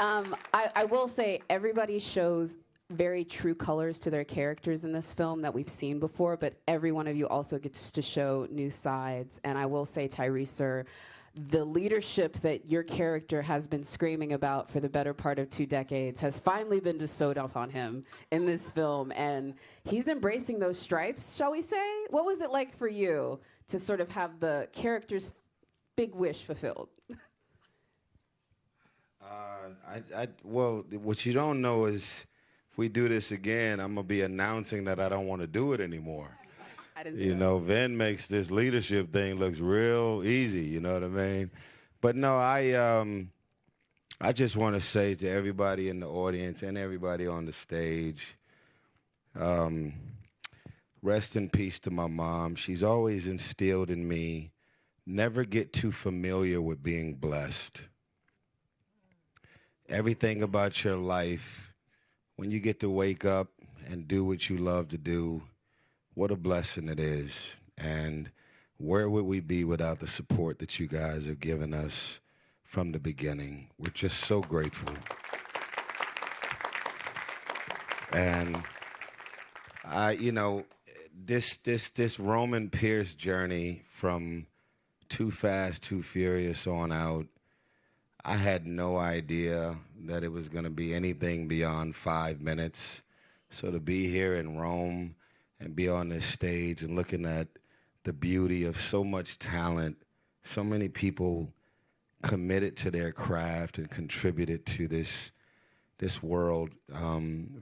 I will say everybody shows very true colors to their characters in this film that we've seen before, but every one of you also gets to show new sides. And I will say, Tyrese, sir, the leadership that your character has been screaming about for the better part of 2 decades has finally been bestowed upon him in this film. And he's embracing those stripes, shall we say? What was it like for you to sort of have the character's big wish fulfilled? Well, what you don't know is if we do this again, I'm going to be announcing that I don't want to do it anymore. You know, Vin makes this leadership thing looks real easy, you know what I mean? But no, I just want to say to everybody in the audience and everybody on the stage, rest in peace to my mom. She's always instilled in me, never get too familiar with being blessed. Everything about your life, when you get to wake up and do what you love to do, what a blessing it is. And where would we be without the support that you guys have given us from the beginning? We're just so grateful. And you know, this Roman Pierce journey from Too Fast, Too Furious on out, I had no idea that it was going to be anything beyond 5 minutes. So to be here in Rome and be on this stage and looking at the beauty of so much talent, so many people committed to their craft and contributed to this world,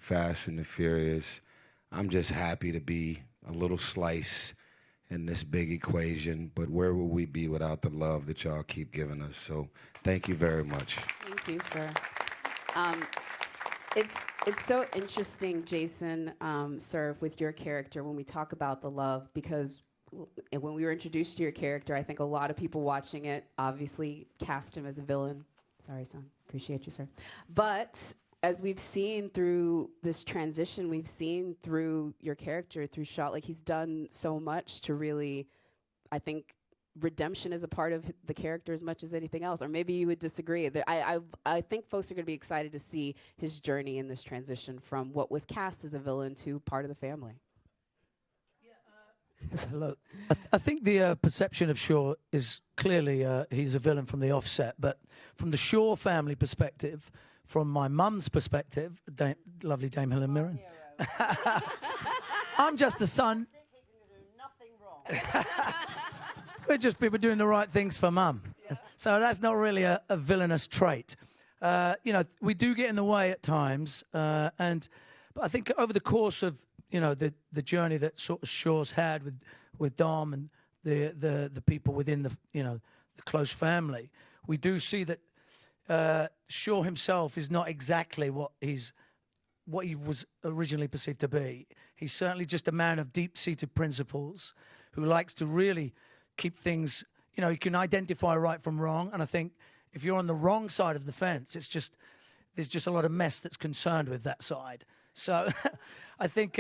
Fast and the Furious. I'm just happy to be a little slice in this big equation, but where would we be without the love that y'all keep giving us? So thank you very much. Thank you, sir. It's so interesting, Jason, sir, with your character when we talk about the love, because when we were introduced to your character, I think a lot of people watching it obviously cast him as a villain. Sorry, son. Appreciate you, sir. But as we've seen through this transition, we've seen through your character, through Shaw, like he's done so much to really, I think, redemption is a part of the character as much as anything else. Or maybe you would disagree. I think folks are going to be excited to see his journey in this transition from what was cast as a villain to part of the family. Look, I think the perception of Shaw is clearly he's a villain from the offset, but from the Shaw family perspective, from my mum's perspective, lovely Dame Helen Mirren, I'm just a son. We're just people doing the right things for mum. Yeah. So that's not really a villainous trait. You know, we do get in the way at times, but I think over the course of the journey that sort of Shaw's had with Dom and the people within the close family, we do see that Shaw himself is not exactly what he was originally perceived to be. He's certainly just a man of deep-seated principles who likes to really keep things, he can identify right from wrong. And I think if you're on the wrong side of the fence, there's just a lot of mess that's concerned with that side. So I think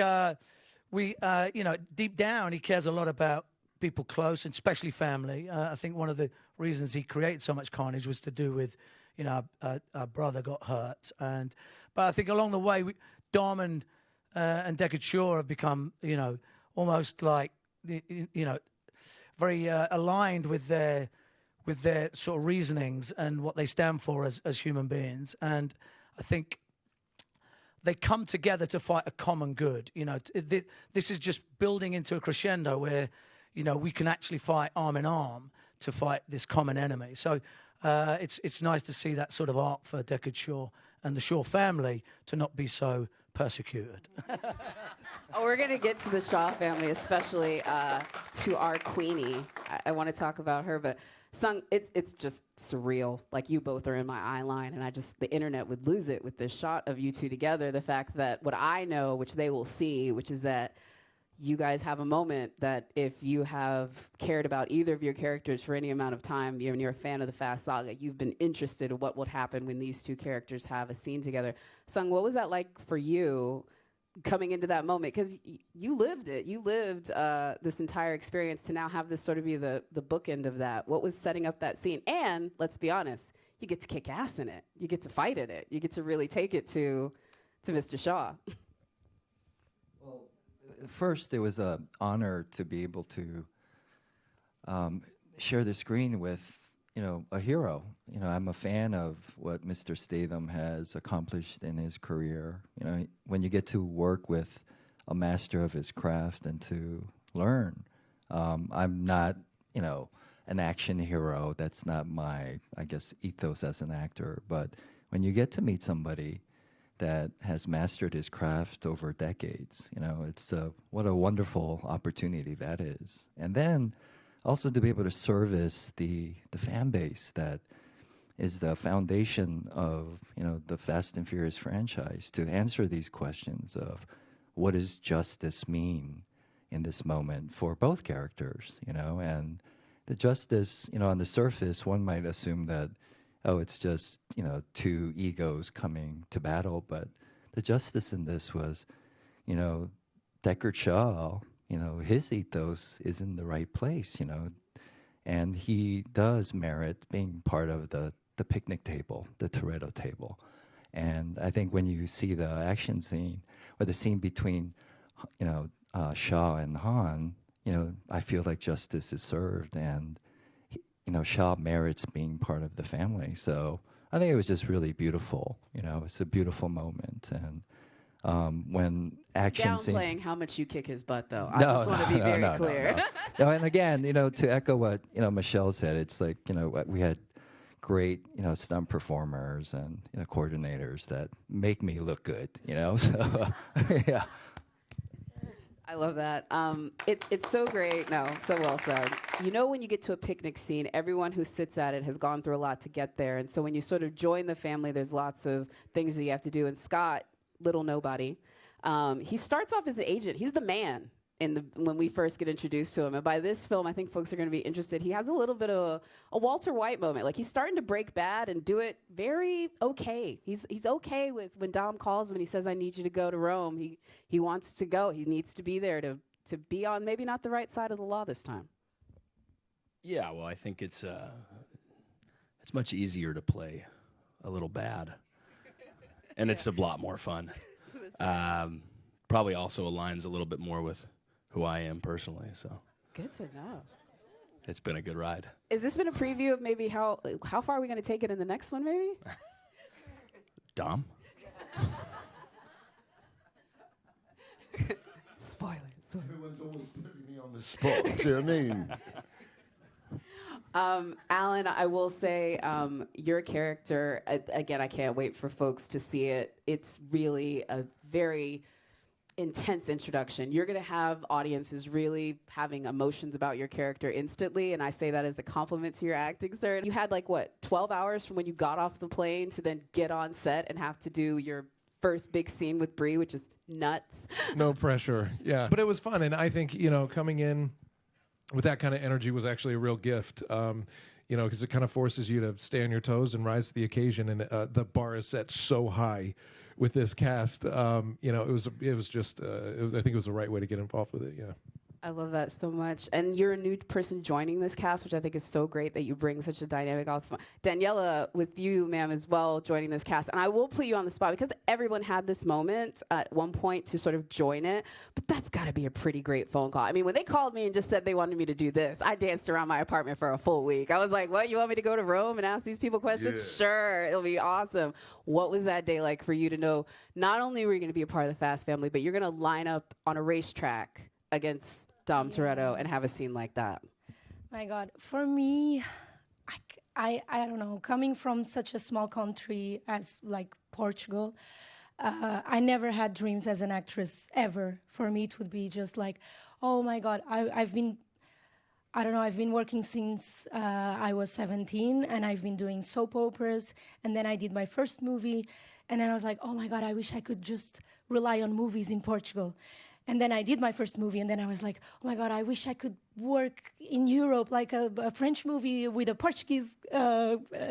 deep down, he cares a lot about people close, and especially family. I think one of the reasons he created so much carnage was to do with, our brother got hurt. But I think along the way, Dom and Deckard Shaw have become, almost like, very aligned with their sort of reasonings and what they stand for as human beings. And I think they come together to fight a common good. This is just building into a crescendo where, we can actually fight arm in arm to fight this common enemy. So it's nice to see that sort of arc for Deckard Shaw and the Shaw family to not be so persecuted. Oh, we're going to get to the Shaw family, especially to our Queenie. I want to talk about her, but Sung, it's just surreal. Like, you both are in my eye line, and the internet would lose it with this shot of you two together. The fact that what I know, which they will see, which is that you guys have a moment that if you have cared about either of your characters for any amount of time, you're a fan of the Fast Saga, you've been interested in what would happen when these two characters have a scene together. Sung, what was that like for you coming into that moment? Because you lived it. You lived this entire experience to now have this sort of be the bookend of that. What was setting up that scene? And let's be honest, you get to kick ass in it. You get to fight in it. You get to really take it to Mr. Shaw. First, it was an honor to be able to share the screen with, a hero. I'm a fan of what Mr. Statham has accomplished in his career. When you get to work with a master of his craft and to learn. I'm not, an action hero. That's not my, I guess, ethos as an actor. But when you get to meet somebody that has mastered his craft over decades, it's what a wonderful opportunity that is. And then also to be able to service the fan base that is the foundation of, the Fast and Furious franchise, to answer these questions of what does justice mean in this moment for both characters, and the justice, on the surface, one might assume that, it's just, two egos coming to battle, but the justice in this was, Deckard Shaw, his ethos is in the right place, and he does merit being part of the picnic table, the Toretto table. And I think when you see the action scene, or the scene between, Shaw and Han, I feel like justice is served, and Shaw merits being part of the family. So I think it was just really beautiful. It's a beautiful moment, and when action scene. Downplaying how much you kick his butt, though. I just want to be very clear. No, and again, to echo what Michelle said, it's like we had great stunt performers and coordinators that make me look good. So yeah. I love that. It's so great. No, so well said. When you get to a picnic scene, everyone who sits at it has gone through a lot to get there. And so when you sort of join the family, there's lots of things that you have to do. And Scott, little nobody, he starts off as an agent. He's the man when we first get introduced to him. And by this film, I think folks are going to be interested. He has a little bit of a Walter White moment. Like, he's starting to break bad and do it very okay. He's okay with when Dom calls him and he says, I need you to go to Rome. He wants to go. He needs to be there to be on maybe not the right side of the law this time. Yeah, well, I think it's much easier to play a little bad. And it's a lot more fun. Probably also aligns a little bit more with who I am personally, so. Good to know. It's been a good ride. Has this been a preview of maybe how far are we going to take it in the next one, maybe? Dom? Spoilers. Everyone's always putting me on the spot, do you know what I mean? Alan, I will say your character, again, I can't wait for folks to see it. It's really a very intense introduction. You're going to have audiences really having emotions about your character instantly, and I say that as a compliment to your acting, sir. You had 12 hours from when you got off the plane to then get on set and have to do your first big scene with Brie, which is nuts. No pressure, yeah. But it was fun, and I think, coming in with that kind of energy was actually a real gift, because it kind of forces you to stay on your toes and rise to the occasion, and the bar is set so high with this cast. It was just, I think it was the right way to get involved with it, yeah. I love that so much. And you're a new person joining this cast, which I think is so great that you bring such a dynamic off. Daniela, with you, ma'am, as well, joining this cast. And I will put you on the spot because everyone had this moment at one point to sort of join it, but that's got to be a pretty great phone call. I mean, when they called me and just said they wanted me to do this, I danced around my apartment for a full week. I was like, what, you want me to go to Rome and ask these people questions? Yeah. Sure, it'll be awesome. What was that day like for you to know not only were you going to be a part of the Fast family, but you're going to line up on a racetrack against Dom Toretto and have a scene like that? My God, for me, I don't know, coming from such a small country as like Portugal, I never had dreams as an actress ever. For me, it would be just like, oh my God, I've been working since I was 17, and I've been doing soap operas, and then I did my first movie, and then I was like, oh my God, I wish I could just rely on movies in Portugal. And then I did my first movie, and then I was like, oh my God, I wish I could work in Europe, like a French movie with a Portuguese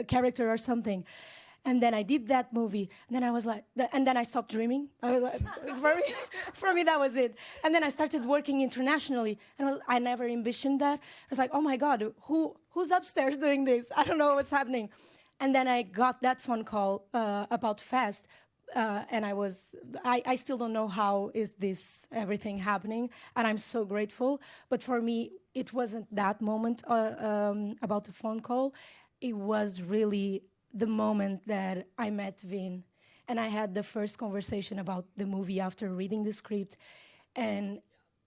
character or something. And then I did that movie, and then I was like, and then I stopped dreaming. I was like, for me, that was it. And then I started working internationally, and I never envisioned that. I was like, oh my God, who's upstairs doing this? I don't know what's happening. And then I got that phone call about Fast, and I still don't know how is this everything happening, and I'm so grateful. But for me, it wasn't that moment about the phone call. It was really the moment that I met Vin, and I had the first conversation about the movie after reading the script, and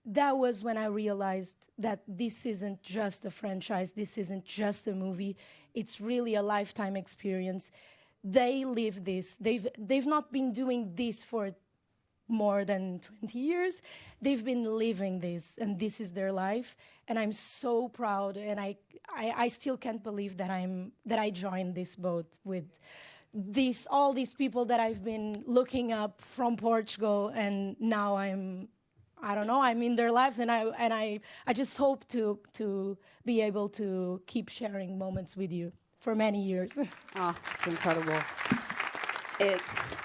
that was when I realized that this isn't just a franchise, this isn't just a movie, it's really a lifetime experience. They live this. They've not been doing this for more than 20 years. They've been living this, and this is their life. And I'm so proud, and I still can't believe that I joined this boat with all these people that I've been looking up from Portugal, and now I don't know, I'm in their lives, and I just hope to be able to keep sharing moments with you for many years. Oh, it's incredible. It's